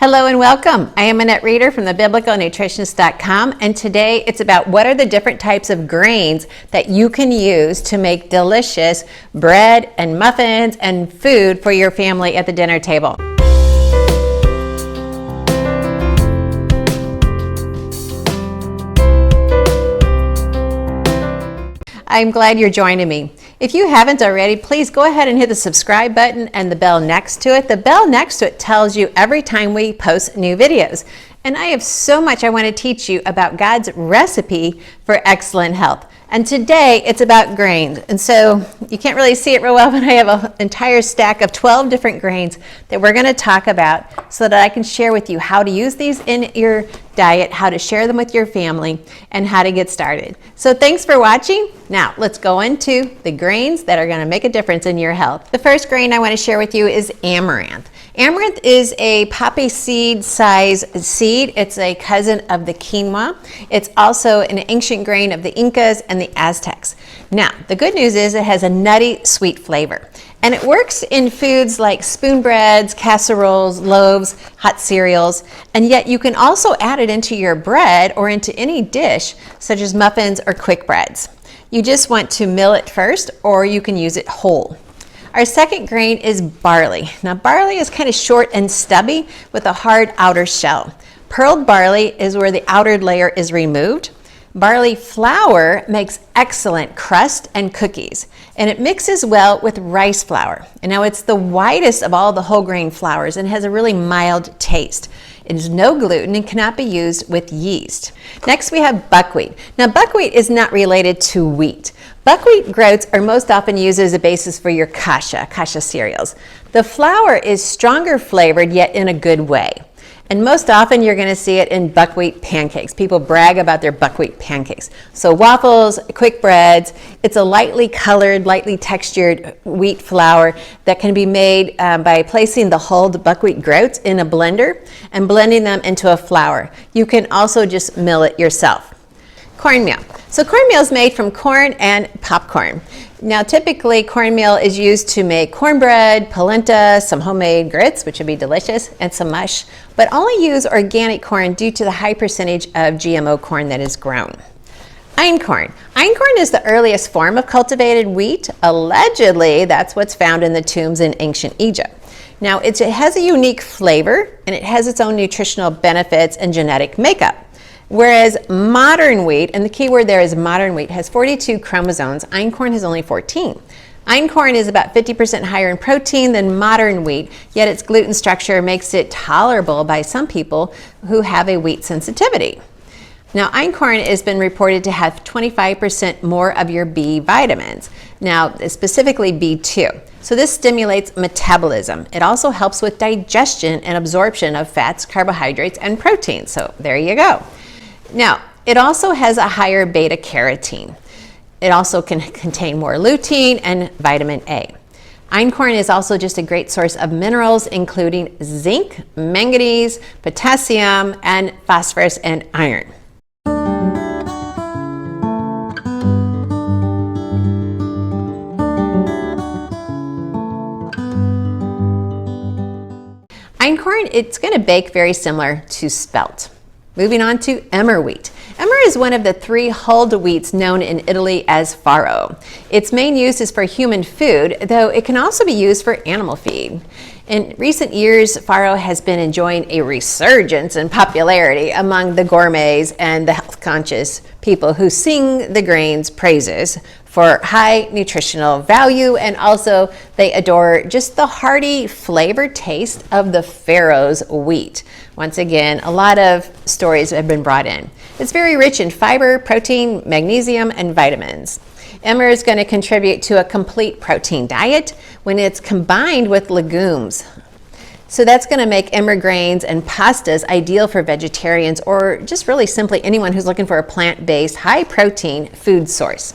Hello and welcome. I am Annette Reeder from thebiblicalnutritionist.com, and today it's about what are the different types of grains that you can use to make delicious bread and muffins and food for your family at the dinner table. I'm glad you're joining me. If you haven't already, please go ahead and hit the subscribe button and the bell next to it. The bell next to it tells you every time we post new videos. And I have so much I want to teach you about God's recipe for excellent health. And today it's about grains. And so you can't really see it real well, but I have an entire stack of 12 different grains that we're going to talk about so that I can share with you how to use these in your diet, how to share them with your family, and how to get started. So thanks for watching. Now let's go into the grains that are going to make a difference in your health. The first grain I want to share with you is amaranth. Amaranth is a poppy seed size seed. It's a cousin of the quinoa. It's also an ancient grain of the Incas and the Aztecs. Now, the good news is it has a nutty, sweet flavor. And it works in foods like spoon breads, casseroles, loaves, hot cereals, and yet you can also add it into your bread or into any dish, such as muffins or quick breads. You just want to mill it first, or you can use it whole. Our second grain is barley. Now, barley is kind of short and stubby with a hard outer shell. Pearled barley is where the outer layer is removed. Barley flour makes excellent crust and cookies, and it mixes well with rice flour. And now it's the whitest of all the whole grain flours and has a really mild taste. It is no gluten and cannot be used with yeast. Next we have buckwheat. Now buckwheat is not related to wheat. Buckwheat groats are most often used as a basis for your kasha cereals. The flour is stronger flavored, yet in a good way. And most often you're going to see it in buckwheat pancakes. People brag about their buckwheat pancakes. So waffles, quick breads, it's a lightly colored, lightly textured wheat flour that can be made by placing the hulled buckwheat groats in a blender and blending them into a flour. You can also just mill it yourself. Cornmeal. So cornmeal is made from corn and popcorn. Now typically cornmeal is used to make cornbread, polenta, some homemade grits, which would be delicious, and some mush, but only use organic corn due to the high percentage of GMO corn that is grown. Einkorn. Einkorn is the earliest form of cultivated wheat. Allegedly, that's what's found in the tombs in ancient Egypt. Now it has a unique flavor and it has its own nutritional benefits and genetic makeup. Whereas modern wheat, and the key word there is modern wheat, has 42 chromosomes, einkorn has only 14. Einkorn is about 50% higher in protein than modern wheat, yet its gluten structure makes it tolerable by some people who have a wheat sensitivity. Now, einkorn has been reported to have 25% more of your B vitamins, now specifically B2. So this stimulates metabolism. It also helps with digestion and absorption of fats, carbohydrates, and protein. So there you go. Now, it also has a higher beta carotene. It also can contain more lutein and vitamin A. Einkorn is also just a great source of minerals, including zinc, manganese, potassium, and phosphorus and iron. Einkorn, it's going to bake very similar to spelt. Moving on to emmer wheat. Emmer is one of the 3 hulled wheats known in Italy as farro. Its main use is for human food, though it can also be used for animal feed. In recent years, farro has been enjoying a resurgence in popularity among the gourmets and the health-conscious people who sing the grain's praises for high nutritional value, and also they adore just the hearty flavor taste of the farro's wheat. Once again, a lot of stories have been brought in. It's very rich in fiber, protein, magnesium, and vitamins. Emmer is going to contribute to a complete protein diet when it's combined with legumes. So that's going to make emmer grains and pastas ideal for vegetarians or just really simply anyone who's looking for a plant-based, high-protein food source.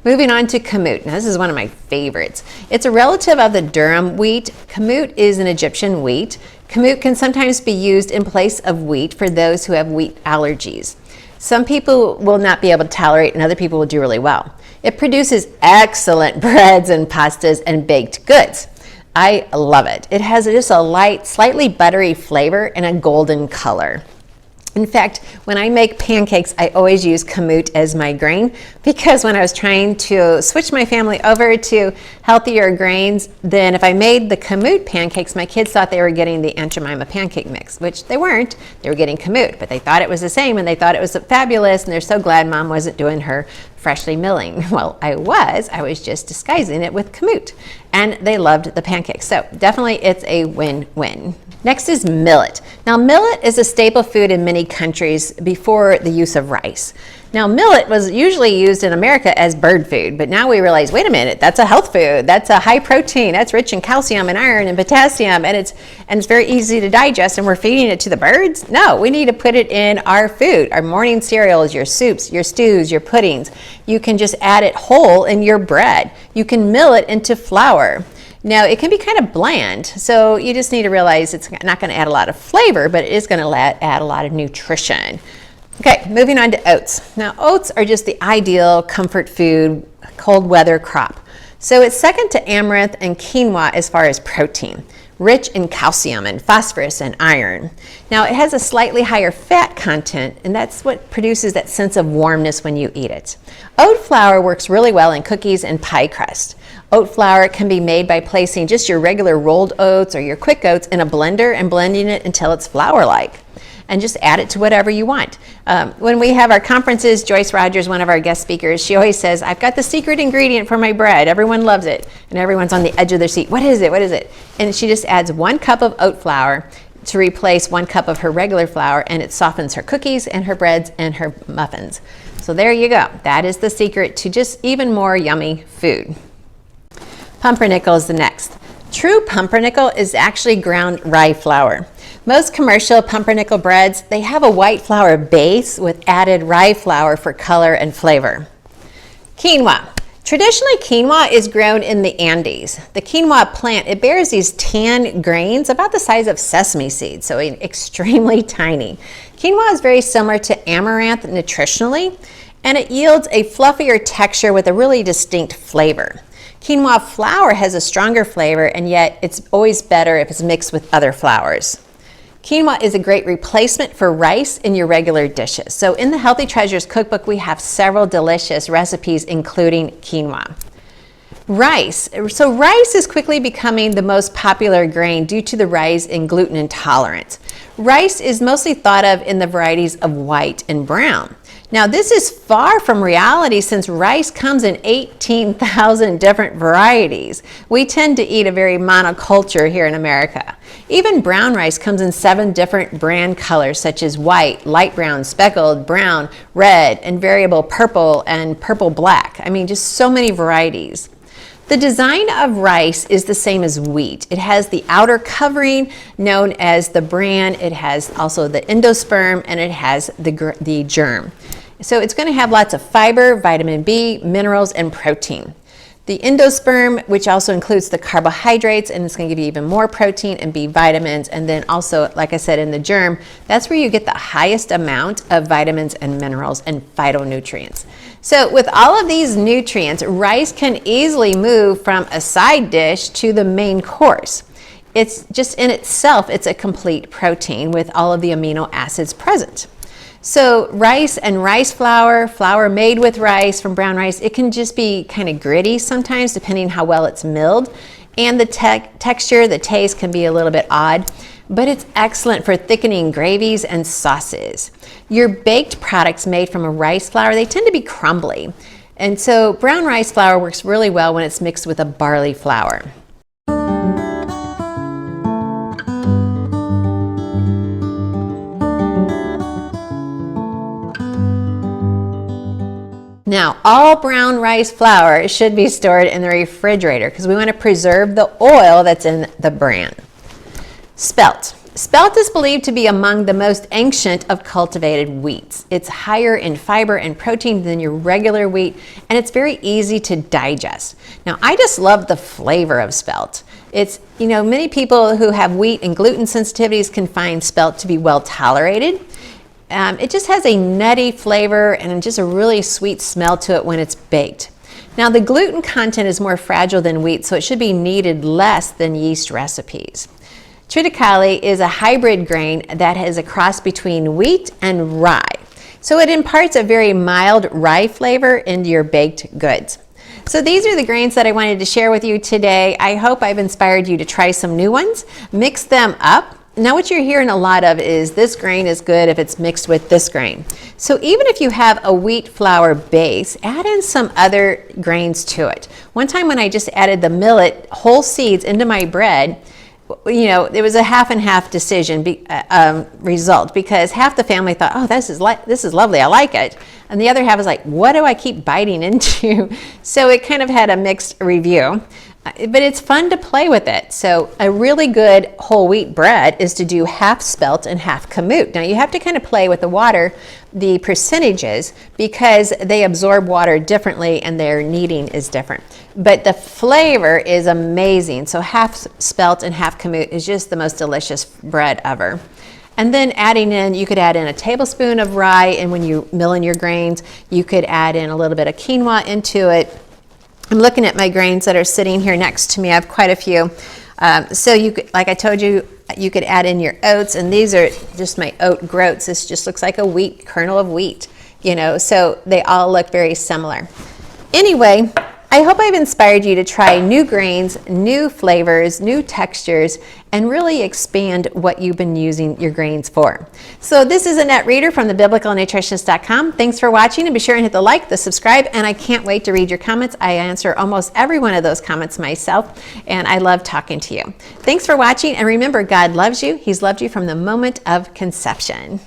Moving on to kamut. Now, this is one of my favorites. It's a relative of the durum wheat. Kamut is an Egyptian wheat. Kamut can sometimes be used in place of wheat for those who have wheat allergies. Some people will not be able to tolerate, and other people will do really well. It produces excellent breads and pastas and baked goods. I love it. It has just a light, slightly buttery flavor and a golden color. In fact, when I make pancakes, I always use kamut as my grain, because when I was trying to switch my family over to healthier grains, then if I made the kamut pancakes, my kids thought they were getting the Aunt Jemima pancake mix, which they weren't. They were getting kamut, but they thought it was the same, and they thought it was fabulous, and they're so glad Mom wasn't doing her freshly milling. Well, I was just disguising it with kamut, and they loved the pancakes. So definitely it's a win-win. Next is millet. Now, millet is a staple food in many countries before the use of rice. Now, millet was usually used in America as bird food, but now we realize, wait a minute, that's a health food. That's a high protein. That's rich in calcium and iron and potassium, and it's very easy to digest, and we're feeding it to the birds? No, we need to put it in our food, our morning cereals, your soups, your stews, your puddings. You can just add it whole in your bread. You can mill it into flour. Now, it can be kind of bland, so you just need to realize it's not going to add a lot of flavor, but it is going to add a lot of nutrition. Okay, moving on to oats. Now, oats are just the ideal comfort food, cold weather crop. So it's second to amaranth and quinoa as far as protein, rich in calcium and phosphorus and iron. Now, it has a slightly higher fat content, and that's what produces that sense of warmness when you eat it. Oat flour works really well in cookies and pie crust. Oat flour can be made by placing just your regular rolled oats or your quick oats in a blender and blending it until it's flour-like. And just add it to whatever you want. When we have our conferences, Joyce Rogers, one of our guest speakers, she always says, I've got the secret ingredient for my bread. Everyone loves it. And everyone's on the edge of their seat. What is it? What is it? And she just adds 1 cup of oat flour to replace 1 cup of her regular flour, and it softens her cookies and her breads and her muffins. So there you go. That is the secret to just even more yummy food. Pumpernickel is the next. True pumpernickel is actually ground rye flour. Most commercial pumpernickel breads, they have a white flour base with added rye flour for color and flavor. Quinoa. Traditionally, quinoa is grown in the Andes. The quinoa plant, it bears these tan grains about the size of sesame seeds, so extremely tiny. Quinoa is very similar to amaranth nutritionally, and it yields a fluffier texture with a really distinct flavor. Quinoa flour has a stronger flavor, and yet it's always better if it's mixed with other flours. Quinoa is a great replacement for rice in your regular dishes. So in the Healthy Treasures cookbook, we have several delicious recipes including quinoa. Rice. So rice is quickly becoming the most popular grain due to the rise in gluten intolerance. Rice is mostly thought of in the varieties of white and brown. Now, this is far from reality since rice comes in 18,000 different varieties. We tend to eat a very monoculture here in America. Even brown rice comes in 7 different brand colors such as white, light brown, speckled, brown, red, and variable purple and purple black. I mean, just so many varieties. The design of rice is the same as wheat. It has the outer covering known as the bran, it has also the endosperm, and it has the germ. So it's going to have lots of fiber, vitamin B, minerals, and protein. The endosperm, which also includes the carbohydrates, and it's going to give you even more protein and B vitamins. And then also, like I said, in the germ, that's where you get the highest amount of vitamins and minerals and phytonutrients. So with all of these nutrients, rice can easily move from a side dish to the main course. It's just in itself, it's a complete protein with all of the amino acids present. So rice and rice flour, flour made with rice from brown rice, it can just be kind of gritty sometimes depending how well it's milled. And the texture, the taste can be a little bit odd, but it's excellent for thickening gravies and sauces. Your baked products made from a rice flour, they tend to be crumbly. And so brown rice flour works really well when it's mixed with a barley flour. Now, all brown rice flour should be stored in the refrigerator because we want to preserve the oil that's in the bran. Spelt. Spelt is believed to be among the most ancient of cultivated wheats. It's higher in fiber and protein than your regular wheat, and it's very easy to digest. Now, I just love the flavor of spelt. It's, many people who have wheat and gluten sensitivities can find spelt to be well tolerated. It just has a nutty flavor and just a really sweet smell to it when it's baked. Now, the gluten content is more fragile than wheat, so it should be kneaded less than yeast recipes. Triticale is a hybrid grain that is a cross between wheat and rye. So it imparts a very mild rye flavor into your baked goods. So these are the grains that I wanted to share with you today. I hope I've inspired you to try some new ones. Mix them up. Now what you're hearing a lot of is this grain is good if it's mixed with this grain. So even if you have a wheat flour base, add in some other grains to it. One time when I just added the millet whole seeds into my bread, you know, it was a half and half decision result, because half the family thought, oh, this is lovely, I like it. And the other half was like, what do I keep biting into? So it kind of had a mixed review. But it's fun to play with it. So a really good whole wheat bread is to do half spelt and half kamut. Now you have to kind of play with the water, the percentages, because they absorb water differently and their kneading is different. But the flavor is amazing. So half spelt and half kamut is just the most delicious bread ever. And then adding in, you could add in a tablespoon of rye, and when you mill in your grains, you could add in a little bit of quinoa into it. I'm looking at my grains that are sitting here next to me. I have quite a few. So you could, like I told you, you could add in your oats, and these are just my oat groats. This just looks like a wheat, kernel of wheat, you know, so they all look very similar. Anyway, I hope I've inspired you to try new grains, new flavors, new textures, and really expand what you've been using your grains for. So this is Annette Reeder from thebiblicalnutritionist.com. Thanks for watching, and be sure and hit the like, the subscribe, and I can't wait to read your comments. I answer almost every one of those comments myself, and I love talking to you. Thanks for watching, and remember, God loves you. He's loved you from the moment of conception.